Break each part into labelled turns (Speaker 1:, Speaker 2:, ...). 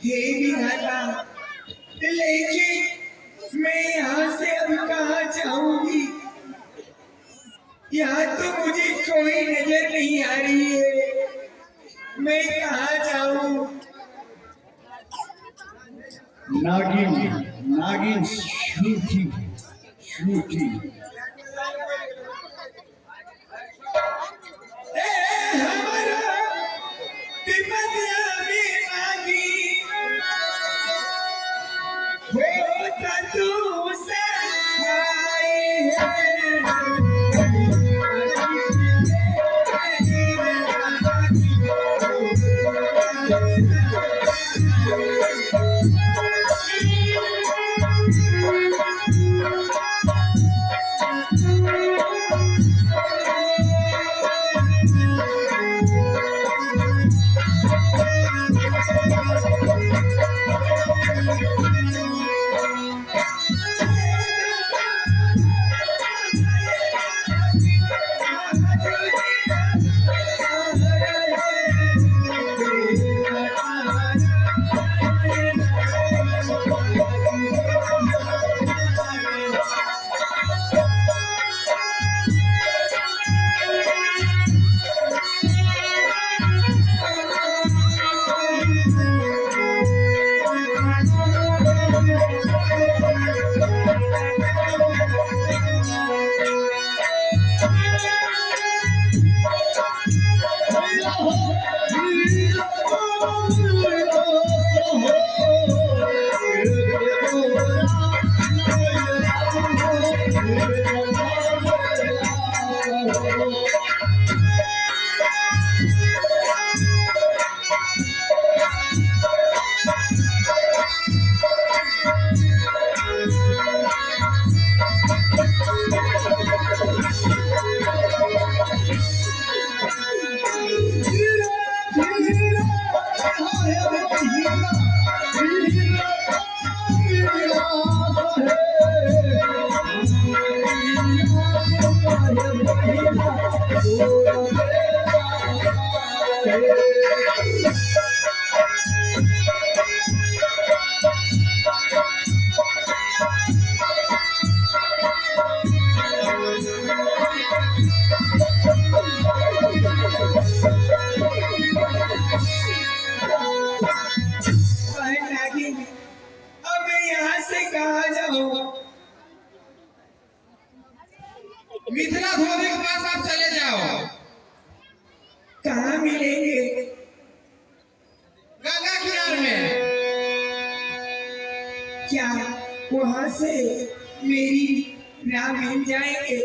Speaker 1: हे विधाता, लेकिन मैं यहाँ से अब कहाँ जाऊंगी? यहाँ तो मुझे कोई नजर नहीं आ रही है। मैं कहाँ जाऊं?
Speaker 2: नागिन नागिन श्रुति श्रुति
Speaker 1: हमारा विपत्तिया में नागिन होता तू सहाय
Speaker 3: मिथिला धोबी के पास आप चले जाओ।
Speaker 1: कहाँ मिलेंगे?
Speaker 3: गंगा किनारे में।
Speaker 1: क्या वहाँ से मेरी राह मिल जाएंगे?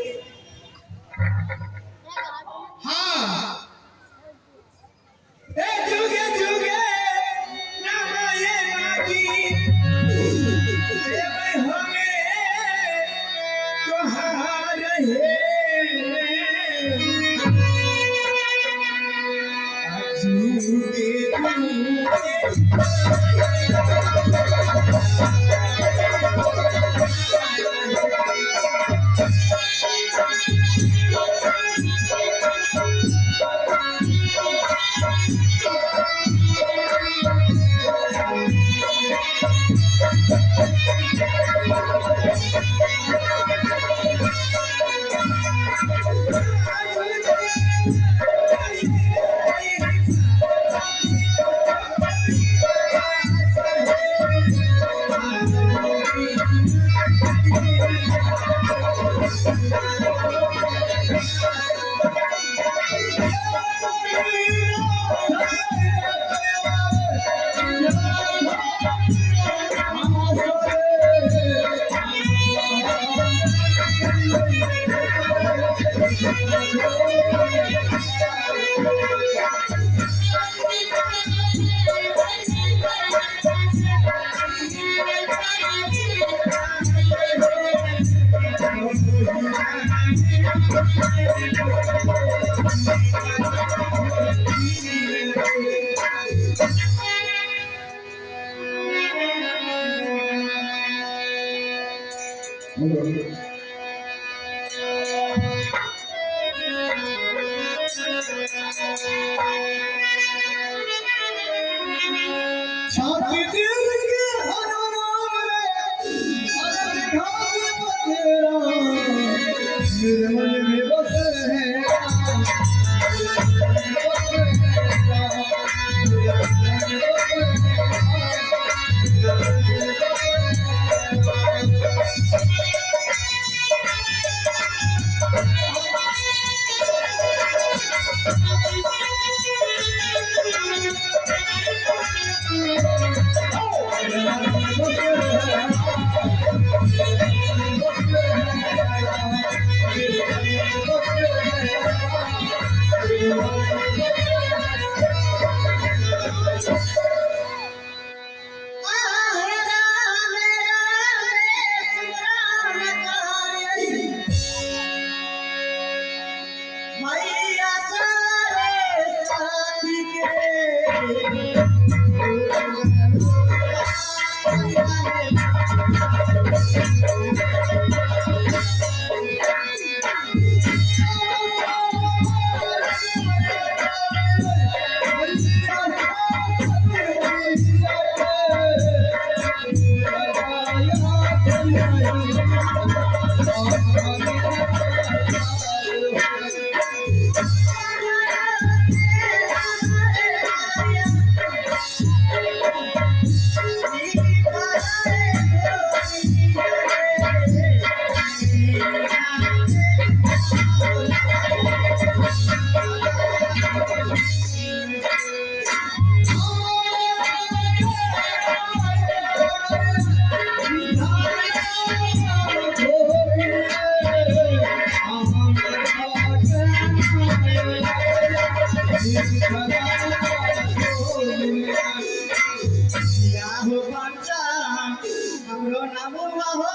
Speaker 3: हाँ।
Speaker 1: जुगे जुगे नमाये बाकी हमें तो हार है जुगे जुगे
Speaker 2: छाती दिल के हर नाम रे अलग ढंग तेरा मेरे मन में बस है मैया सारे साथी के हमरो नाम हो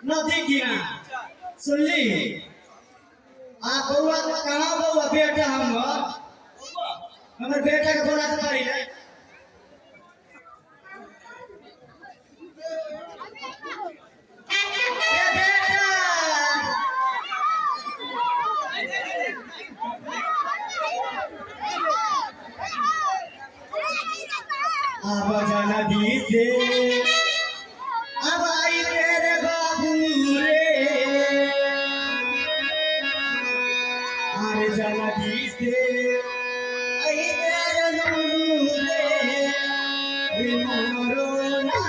Speaker 2: नदी किया सुनली आ बउआ कहाँ बउआ बेटा हमर बेटा के बोला के पारी ना ए बेटा अब जाना दी से अब आई तेरे बाबू रे अरे जाना दी से आई तेरे नूनू रे मोरो ना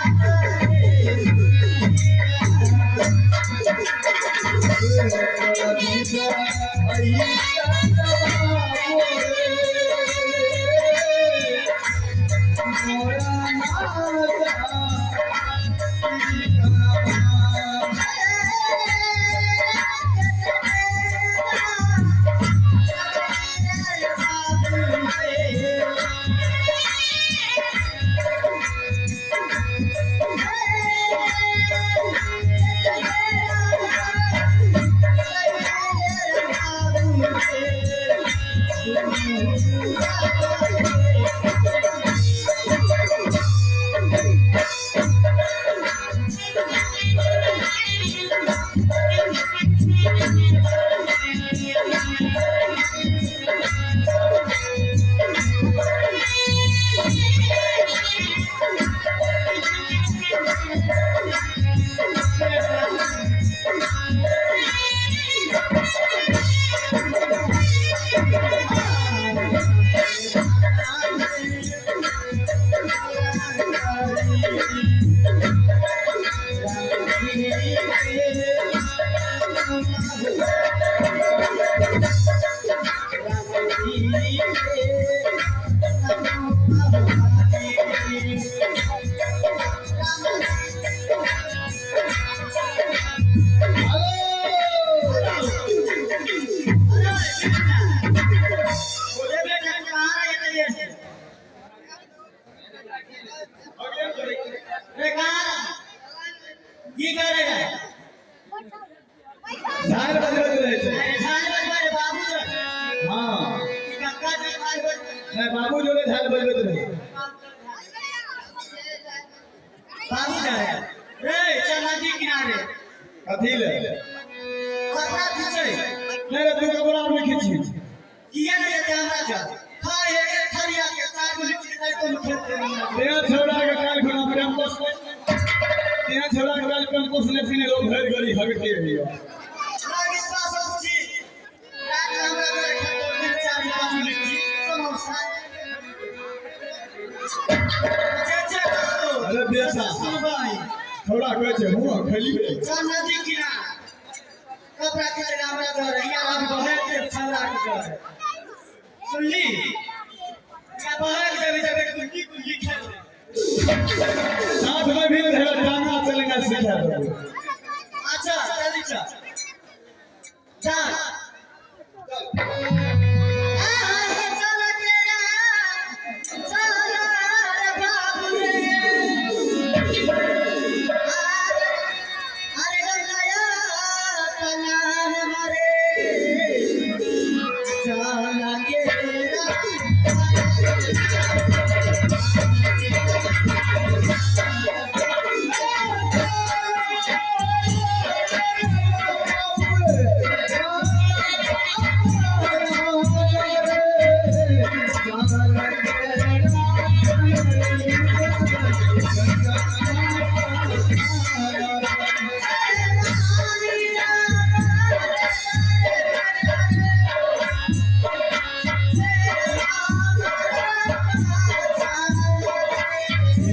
Speaker 2: झाल बजरत रहे छे
Speaker 1: अरे झाल बजवारे बाबू जो
Speaker 2: हां
Speaker 1: ई काका जो झाल बज
Speaker 2: नहीं बाबू जोड़े झाल बजरत रहे
Speaker 1: बाबू जा रहे रे चल नदी किनारे
Speaker 2: कथी ले
Speaker 1: कपड़ा खींचे
Speaker 2: नहीं रे तू कपड़ा में खींची
Speaker 1: किया ना जाते हमरा जा खाए एक थरिया के चार गो लिट्टी खाए तो खेत में
Speaker 2: तेरा छोड़ा के काल खुना प्रेम कोस तेरा छोड़ा के काल प्रेम कोस ने फिने लोग घर गली हगते रहियो
Speaker 1: ना विश्वास होची रात हमरा घर खेत में चार पांच लिट्टी समोसा चाचा करो
Speaker 2: अरे बेटा
Speaker 1: सुन भाई
Speaker 2: छोड़ा कहे छे हुआ खली
Speaker 1: चल नदी किनारे कपड़ा खींचे हमरा घर यहाँ हम बहर के छौड़ा के घर सुनली क्या बहर जब जब कुंडी कुंडी खेल
Speaker 2: साथ में भी तेरा जाना चलेगा सीधा तो
Speaker 1: अच्छा जल्दी चल चल चल तेरा चल रे बाबू रे अरे गंगाया तनान मरे चल तेरा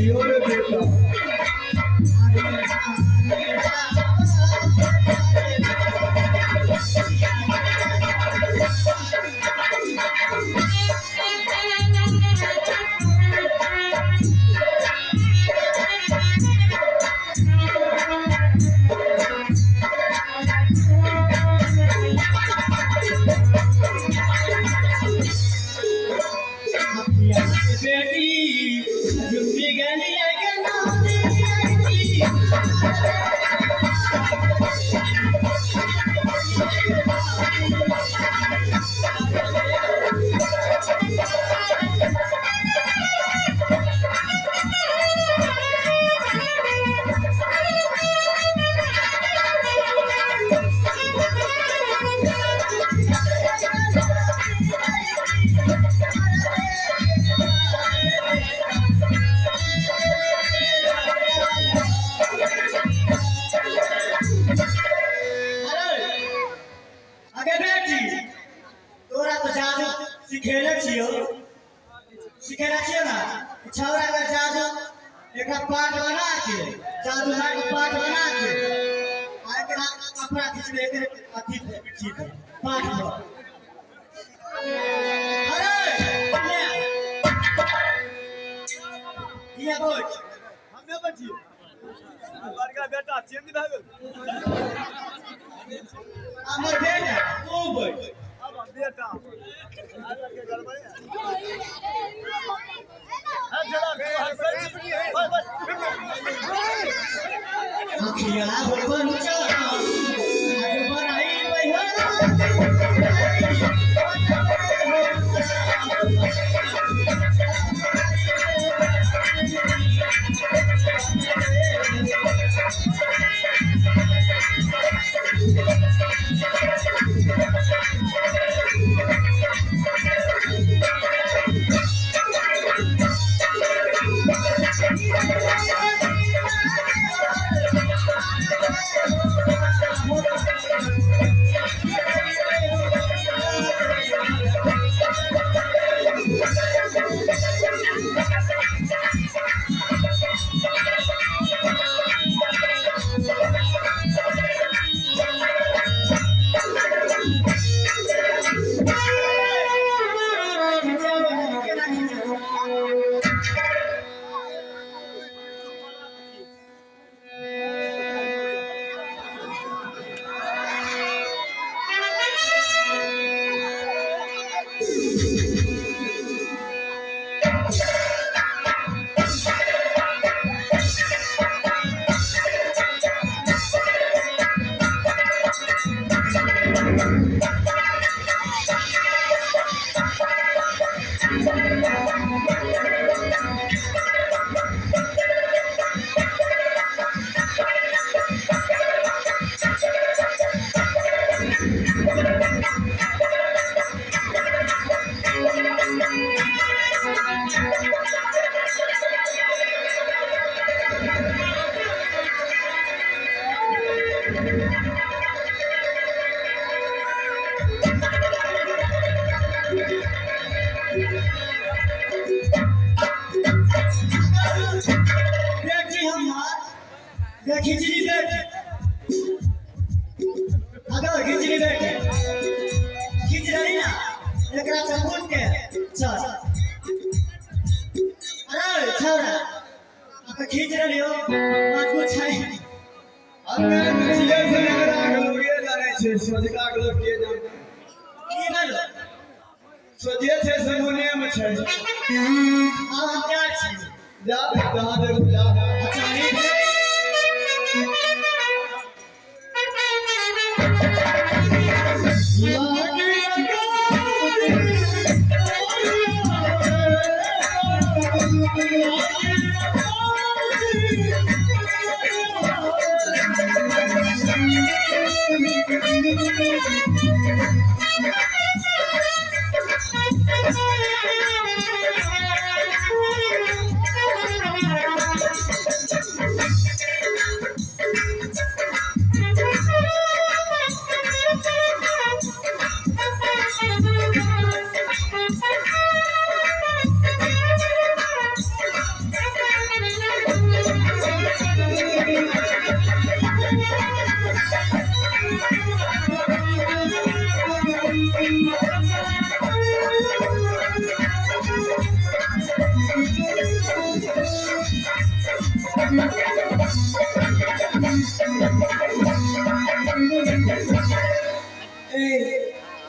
Speaker 2: यो रे बेटा
Speaker 1: बेटी जुम्मी गली है के नाम बेटी अरे बेटी तोरा तो जादू सिखेले छियो सिखेले छियो ना छौरा का जादू एक पाठ बना के जादू लाग पाठ बना के आ एकरा कपड़ा खींच के एक अथी पे पीछे पे पाठ पर अरे ये बोल
Speaker 4: हमें बची बड़का बेटा चेंज भ गेल
Speaker 1: हमर बेटा तू बोल
Speaker 4: अब बेटा के घर में है जरा हर सही बस
Speaker 1: अखिया हो पंचा आज बनाई पहिया ये खिचड़ी बैठ अगर खिचड़ी बैठ खिचड़ी ना एकरा चमूट के चल अरे छौरा अब खींच रही हो बात को छाई
Speaker 2: अरे मिथिले से अगर आग लगे जाने छे सोझका आग लगे जाने
Speaker 1: की बोलो
Speaker 2: सोझे छे समुने में छे
Speaker 1: अब हम क्या छी
Speaker 2: जा दे जा
Speaker 1: अच्छा नहीं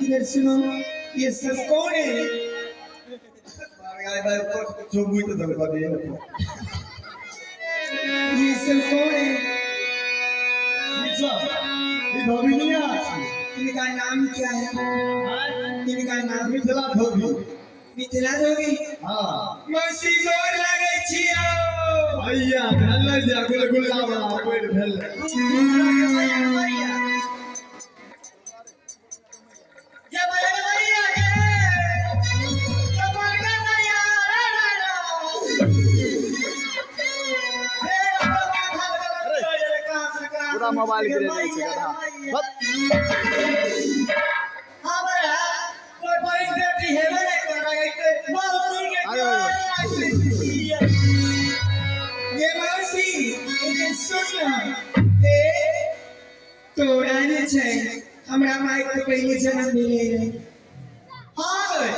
Speaker 5: इधर सुनो ये सब कौन है
Speaker 2: मार गए भाई को चोबुई तो दबा दिए
Speaker 5: ये सब कौन है
Speaker 2: निशा ये धोबी नहीं आछी
Speaker 5: इनका नाम क्या है इनका नाम
Speaker 2: मिथिला धोबी
Speaker 5: मिथिला देवी
Speaker 2: हां
Speaker 5: मौसी गोर लागे छियो
Speaker 2: भैया भेल जा गुल गुल बड़ा कोई भेल
Speaker 1: ये बोले भैया के कमर का भैया
Speaker 4: पूरा मोबाइल गिरे जाए छे गधा
Speaker 1: हां बड़ा कोई बड़ी बेटी है बड़े करा के मौसी के
Speaker 5: ये मौसी इनके सुन हे तोरा ने छै हमरा माई के पहले जन्म मिले रहे
Speaker 1: हां गए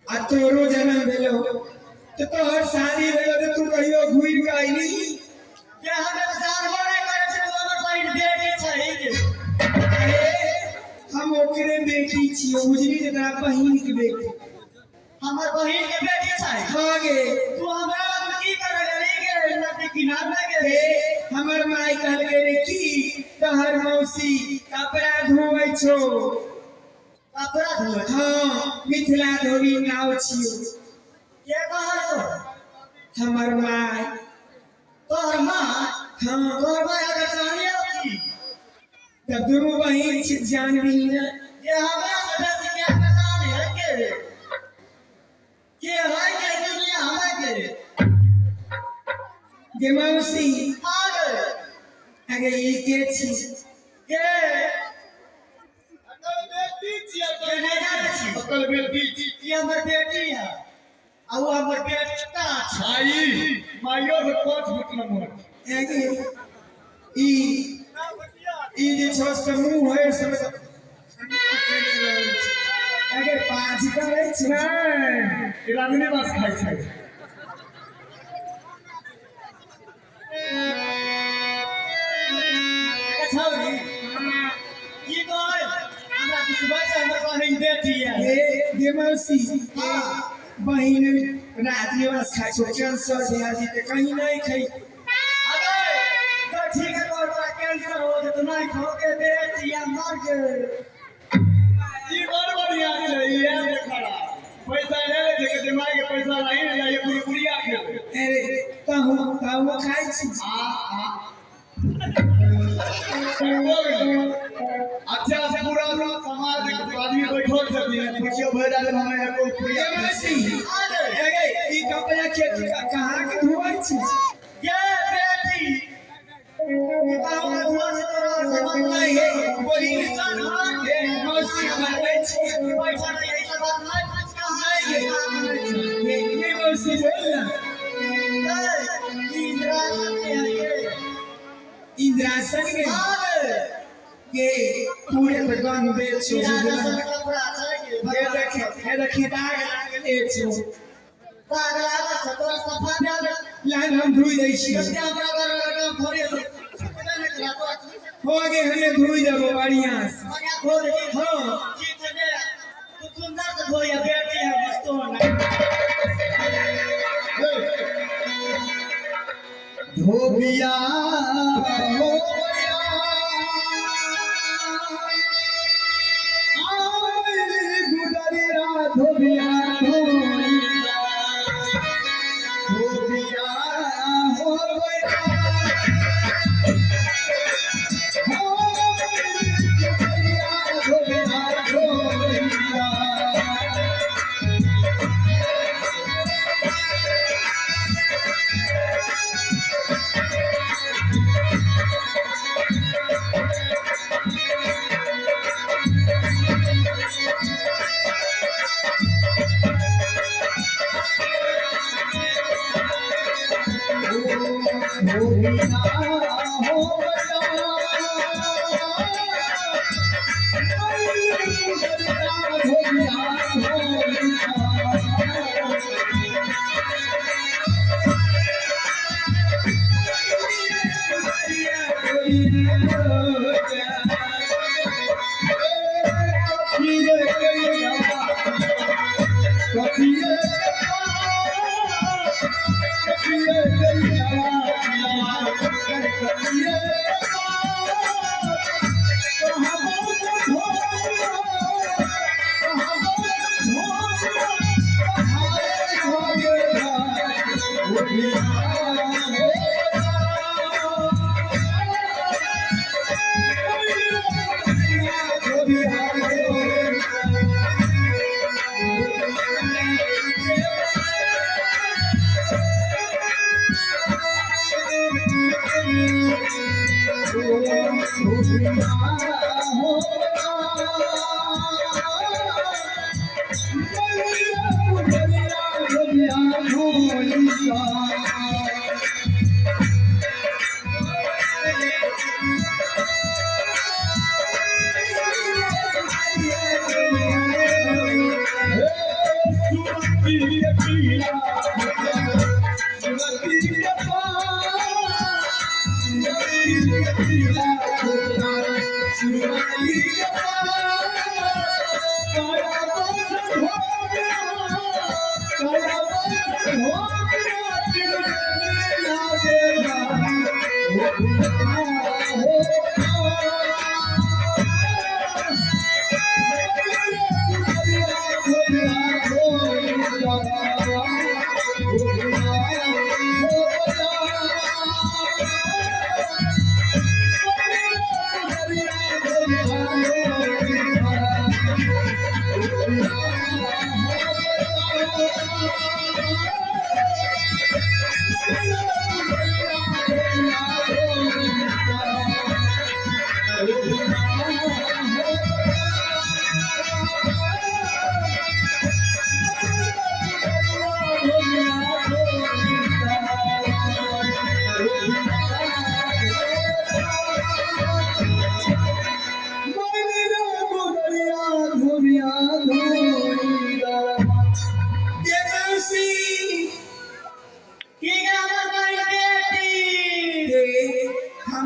Speaker 5: आ तोरो जन्म भेलो तो तोहर शादी भेलो तो तू कहियो घुर के आइली
Speaker 1: ये हमें जान बड़े करे से तो हमर बहन बेटी छै
Speaker 5: अरे हम ओकरे बेटी छियो उजरी के तेरा बहिन के बेटी
Speaker 1: हमर बहन के बेटी छै
Speaker 5: हाँ गे
Speaker 1: तू हमरा लग की करे रे के नदी किनार में गे
Speaker 5: हे हमर माई कहल रे की तहर मौसी कपड़ा धोवे छो
Speaker 1: कपड़ा धोए
Speaker 5: हाँ मिथिला धोबी नाव छियो
Speaker 1: के कहलो
Speaker 5: हमर माई
Speaker 1: तोहर मां
Speaker 5: हाँ
Speaker 1: तोहर मां अगर जानियो की
Speaker 5: तब दोनों बहन छी जानबी न
Speaker 1: ये हमरा से बेसी के पता नहीं है के है के दुनिया हमें के
Speaker 5: गे मौसी
Speaker 1: हां गए
Speaker 5: अगर ये के छी
Speaker 1: के
Speaker 2: अकल बेटी छिया
Speaker 1: के नहीं जाने छी
Speaker 2: अकल बेटी
Speaker 1: ये हमर बेटी है आ वो हमर बेटा छै
Speaker 2: आई माइयो से 5 फुट नंबर
Speaker 5: अगे ई जे छो समूह है सब अगे पाँच करे छी
Speaker 2: नहीं राजनी बस खाई छै
Speaker 1: के छौरी की कहै हमरा किछ बच्चा हमर बहन बेटी है
Speaker 5: गे मौसी बहिन रात में बस खाई छो कैंसर ध्यान दे कहीं नहीं खाई
Speaker 1: अगर तो ठीक है तोरा कैंसर हो जे तो नहीं खो के बेटी या मर गए
Speaker 2: ई बड़ बढ़िया छै ये देखला पैसा ले ले के दिमाग के पैसा नहीं ले ये पूरी पूरिया के
Speaker 5: अरे कहूँ खाई छी
Speaker 2: अच्छा से पूरा समाज के आदमी बैठल छथिन पुछियो भर डाले हमें को पूरिया
Speaker 5: गे मौसी अगे ई कपड़ा खेत कहाँ के धोई छी
Speaker 1: ये बेटी कहूँ ना धुआ से तोरा समझ नहीं है
Speaker 5: बोली
Speaker 1: चल भाग
Speaker 5: गे मौसी हमार गई छी
Speaker 1: पैसा नहीं यही सब बात नहीं कुछ कहा है ये
Speaker 5: गे मौसी बोल ना
Speaker 1: इंदिरा के
Speaker 5: सके
Speaker 1: आगे
Speaker 5: ये पूरे पे गन बेचो
Speaker 1: राजा सब कपड़ा चाहिए
Speaker 5: ये देखिए दाग लागल छो
Speaker 1: दाग लागल छ तोरा सफा दे
Speaker 5: लाइन हम धोई दै छी
Speaker 1: क्या बराबर लगा फोड़े से कितना ने करा तो
Speaker 5: हो गए हमें धोई देबो बढ़िया से
Speaker 1: मगा खोल दे
Speaker 5: हां
Speaker 1: ठीक है तू सुंदर से धोया बेटी है मस्तो ना
Speaker 2: धोबिया हो गया आए गुजरिया धोबिया धोबिया हो गया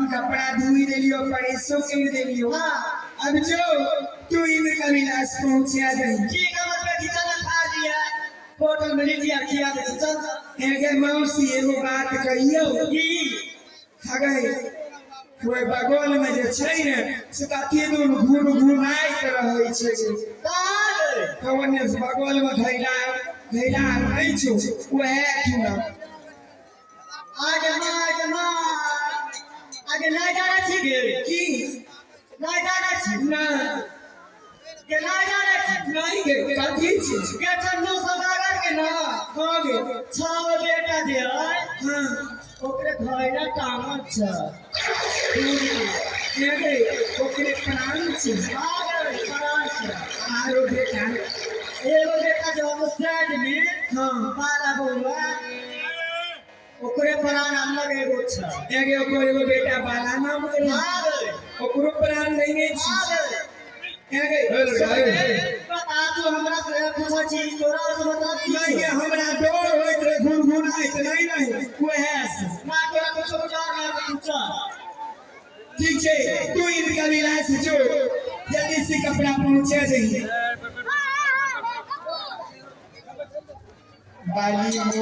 Speaker 5: कपड़ा धोई देलियो परेशो कर देलियो
Speaker 1: हां
Speaker 5: अब जो तू इन्हें कविलास पहुंचा दे
Speaker 1: ठीक है मत बेटी चल खा लिया होटल में लिटिया खिया दे चल
Speaker 5: एगे मौसी एगो बात कहियो
Speaker 1: की
Speaker 5: हगे कोई बगल में जे छै ने से काठी दूर घुमाइत रहै छै
Speaker 1: काल
Speaker 5: कवने बगल में धैला नहीं छो वह क्यों
Speaker 1: आगे मां आगे नहीं जाना छी गे
Speaker 5: की
Speaker 1: नहीं जाना छी
Speaker 5: ना
Speaker 1: के नहीं जाना छी
Speaker 5: नहीं के काठी छै
Speaker 1: के चन्नू सौदागर के ना
Speaker 5: हो गे
Speaker 1: छह बेटा जे है
Speaker 5: हां
Speaker 1: ओकरे घरे काम छ
Speaker 5: एगे ओकरे प्राण छै
Speaker 1: आगे प्राण छ
Speaker 5: आरो बेटा
Speaker 1: एगो बेटा जो साइड में
Speaker 5: हां
Speaker 1: मारा बोलवा ओकरे प्राण अलग एगो छ
Speaker 5: एगो एगो बेटा बाला नाम करे
Speaker 1: हाँ रे
Speaker 5: ओकरो प्राण नहीं ने छी
Speaker 1: हाँ रे बता तू हमरा से पूछा छी तोरा से बता की
Speaker 5: नहीं
Speaker 1: छै?
Speaker 5: हमरा डर होइत रे गुनगुनाइत नहीं रहे ओहे से
Speaker 1: ना तोरा कुछ विचार ना तू चल
Speaker 5: ठीक है तू इनका विलास जो जल्दी से कपड़ा पहुंचा दे बाली